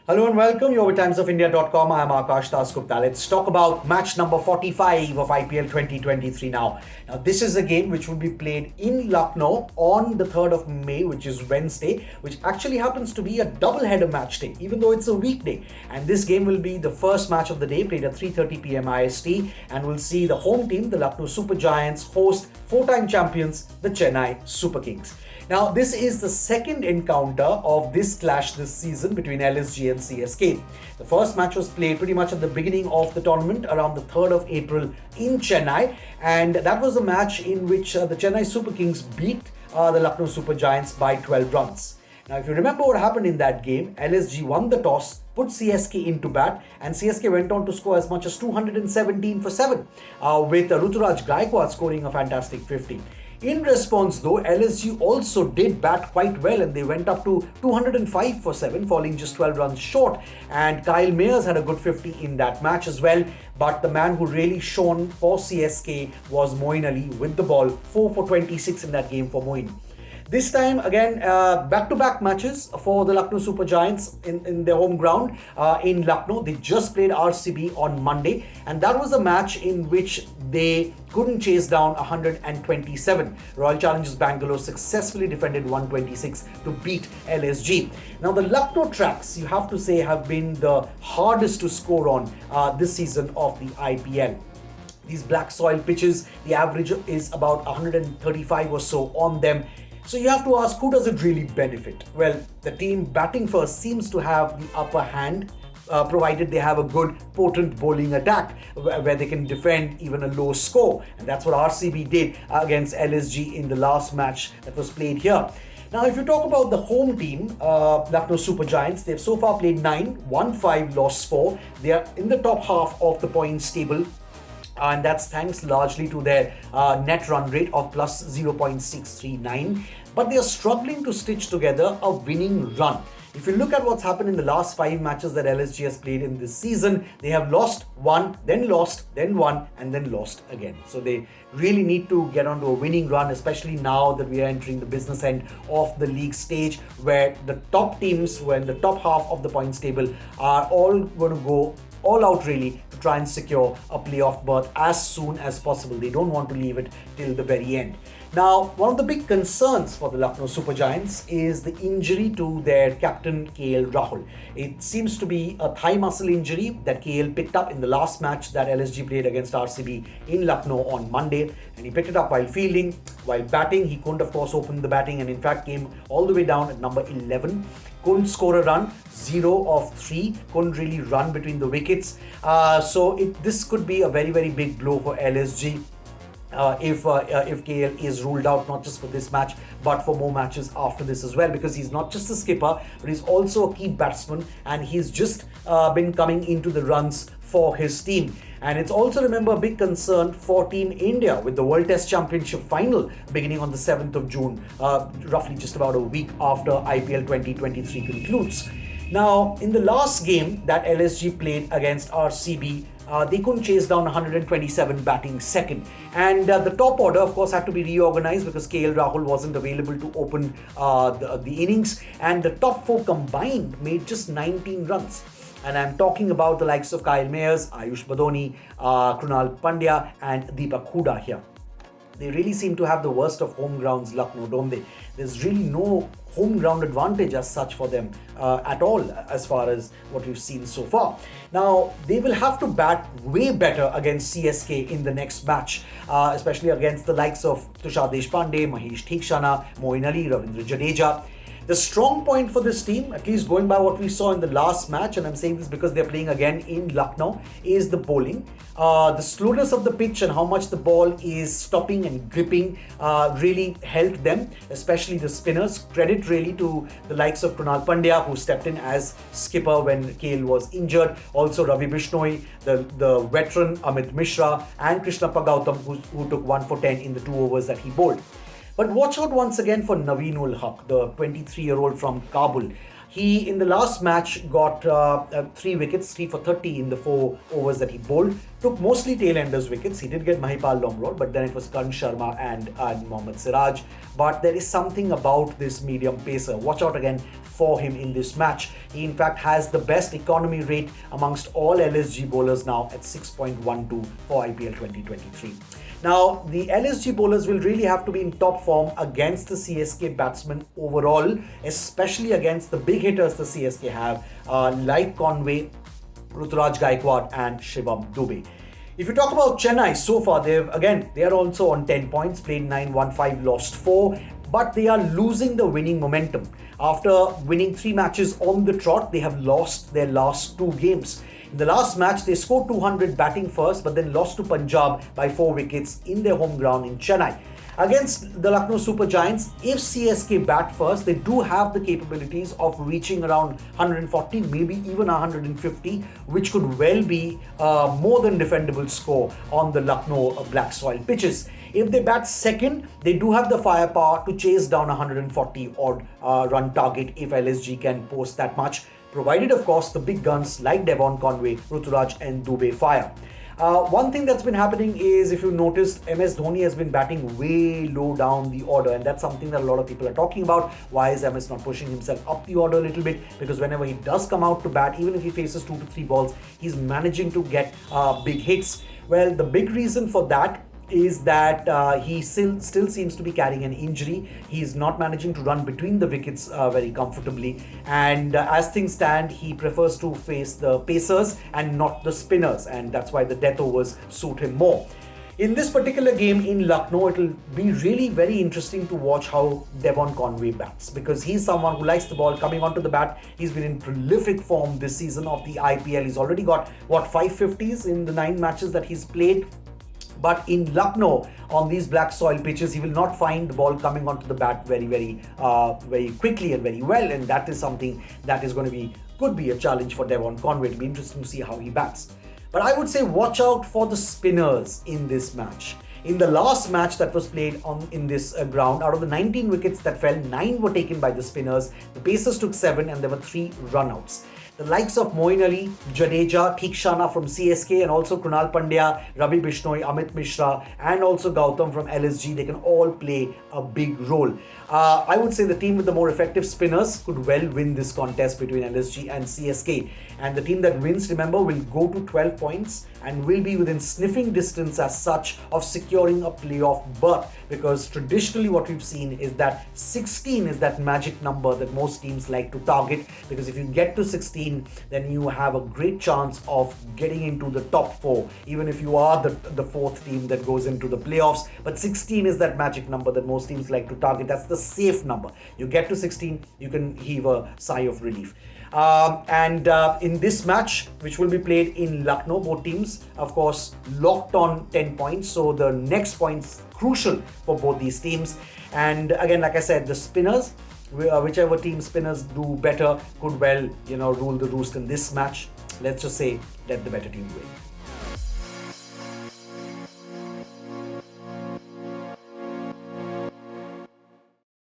Hello and welcome. You're with timesofIndia.com. I'm Akash Dasgupta. Let's talk about match number 45 of IPL 2023 now. Now, this is a game which will be played in Lucknow on the 3rd of May, which is Wednesday, which actually happens to be a double-header match day, even though it's a weekday. And this game will be the first match of the day, played at 3:30 p.m. IST, and we'll see the home team, the Lucknow Super Giants, host four-time champions, the Chennai Super Kings. Now, this is the second encounter of this clash this season between LSG and CSK. The first match was played pretty much at the beginning of the tournament around the 3rd of April in Chennai, and that was a match in which the Chennai Super Kings beat the Lucknow Super Giants by 12 runs. Now, if you remember what happened in that game, LSG won the toss, put CSK into bat, and CSK went on to score as much as 217 for 7, with Ruturaj Gaikwad scoring a fantastic 50. In response though, LSG also did bat quite well and they went up to 205 for 7, falling just 12 runs short. And Kyle Mayers had a good 50 in that match as well. But the man who really shone for CSK was Moeen Ali with the ball, 4 for 26 in that game for Moeen. This time, again, back-to-back matches for the Lucknow Super Giants in their home ground in Lucknow. They just played RCB on Monday, and that was a match in which they couldn't chase down 127. Royal Challengers Bangalore successfully defended 126 to beat LSG. Now, the Lucknow tracks, you have to say, have been the hardest to score on this season of the IPL. These black soil pitches, the average is about 135 or so on them. So you have to ask, who does it really benefit? Well, the team batting first seems to have the upper hand, provided they have a good, potent bowling attack where they can defend even a low score. And that's what RCB did against LSG in the last match that was played here. Now, if you talk about the home team, Lucknow Super Giants, they've so far played 9, won 5, lost 4. They are in the top half of the points table. And that's thanks largely to their net run rate of plus 0.639. But they are struggling to stitch together a winning run. If you look at what's happened in the last 5 matches that LSG has played in this season, they have lost, won, then lost, then won, and then lost again. So they really need to get onto a winning run, especially now that we are entering the business end of the league stage, where the top teams who are in the top half of the points table are all going to go all out really to try and secure a playoff berth as soon as possible. They don't want to leave it till the very end. Now, one of the big concerns for the Lucknow Super Giants is the injury to their captain KL Rahul. It seems to be a thigh muscle injury that KL picked up in the last match that LSG played against RCB in Lucknow on Monday, and he picked it up while fielding. While batting, he couldn't of course open the batting and in fact came all the way down at number 11. Couldn't score a run, 0 of 3, couldn't really run between the wickets. This could be a very, very big blow for LSG. If KL is ruled out, not just for this match but for more matches after this as well, because he's not just a skipper but he's also a key batsman and he's just been coming into the runs for his team. And it's also, remember, a big concern for Team India with the World Test Championship final beginning on the 7th of June, roughly just about a week after IPL 2023 concludes. Now, in the last game that LSG played against RCB, they couldn't chase down 127 batting second. And the top order, of course, had to be reorganized because KL Rahul wasn't available to open the innings. And the top 4 combined made just 19 runs. And I'm talking about the likes of Kyle Mayers, Ayush Badoni, Krunal Pandya, and Deepak Hooda here. They really seem to have the worst of home grounds, Lucknow, don't they? There's really no home ground advantage as such for them at all, as far as what we've seen so far. Now, they will have to bat way better against CSK in the next match, especially against the likes of Tushar Deshpande, Mahesh Theekshana, Moeen Ali, Ravindra Jadeja. The strong point for this team, at least going by what we saw in the last match, and I'm saying this because they're playing again in Lucknow, is the bowling. The slowness of the pitch and how much the ball is stopping and gripping really helped them, especially the spinners. Credit really to the likes of Krunal Pandya, who stepped in as skipper when KL was injured. Also Ravi Bishnoi, the veteran Amit Mishra, and Krishnappa Gautam, who took 1 for 10 in the 2 overs that he bowled. But watch out once again for Naveen ul Haq, the 23-year-old from Kabul. He, in the last match, got 3 wickets, 3 for 30 in the 4 overs that he bowled. Took mostly tail-enders wickets. He did get Mahipal Lomrod, but then it was Karan Sharma and Mohammad Siraj. But there is something about this medium pacer. Watch out again for him in this match. He in fact has the best economy rate amongst all LSG bowlers now at 6.12 for IPL 2023. Now, the LSG bowlers will really have to be in top form against the CSK batsmen overall, especially against the big hitters the CSK have, like Conway, Ruturaj Gaikwad and Shivam Dube. If you talk about Chennai, so far they are also on 10 points, played 9, won 5, lost 4, but they are losing the winning momentum. After winning 3 matches on the trot, they have lost their last 2 games. In the last match, they scored 200 batting first, but then lost to Punjab by 4 wickets in their home ground in Chennai. Against the Lucknow Super Giants, if CSK bat first, they do have the capabilities of reaching around 140, maybe even 150, which could well be a more than defendable score on the Lucknow black soil pitches. If they bat second, they do have the firepower to chase down 140 odd run target if LSG can post that much, provided of course the big guns like Devon Conway, Ruturaj and Dube fire. One thing that's been happening is, if you noticed, MS Dhoni has been batting way low down the order, and that's something that a lot of people are talking about. Why is MS not pushing himself up the order a little bit? Because whenever he does come out to bat, even if he faces 2 to 3 balls, he's managing to get big hits. Well, the big reason for that is that he still seems to be carrying an injury. He is not managing to run between the wickets very comfortably, and as things stand, he prefers to face the pacers and not the spinners, and that's why the death overs suit him more. In this particular game in Lucknow, it will be really very interesting to watch how Devon Conway bats, because he's someone who likes the ball coming onto the bat. He's been in prolific form this season of the IPL. He's already got 550s in the 9 matches that he's played. But in Lucknow, on these black soil pitches, he will not find the ball coming onto the bat very quickly and very well. And that is something that is going to could be a challenge for Devon Conway. It'll be interesting to see how he bats. But I would say watch out for the spinners in this match. In the last match that was played in this ground, out of the 19 wickets that fell, 9 were taken by the spinners. The Pacers took 7 and there were 3 runouts. The likes of Moeen Ali, Jadeja, Theekshana from CSK, and also Krunal Pandya, Ravi Bishnoi, Amit Mishra, and also Gautam from LSG, they can all play a big role. I would say the team with the more effective spinners could well win this contest between LSG and CSK. And the team that wins, remember, will go to 12 points and will be within sniffing distance as such of securing a playoff berth. Because traditionally what we've seen is that 16 is that magic number that most teams like to target. Because if you get to 16, then you have a great chance of getting into the top 4, even if you are the 4th team that goes into the playoffs. But 16 is that magic number that most teams like to target. That's the safe number. You get to 16, you can heave a sigh of relief. In this match, which will be played in Lucknow, both teams, of course, locked on 10 points. So the next point's crucial for both these teams. And again, like I said, the spinners, whichever team spinners do better, could well, rule the roost in this match. Let's just say, let the better team win.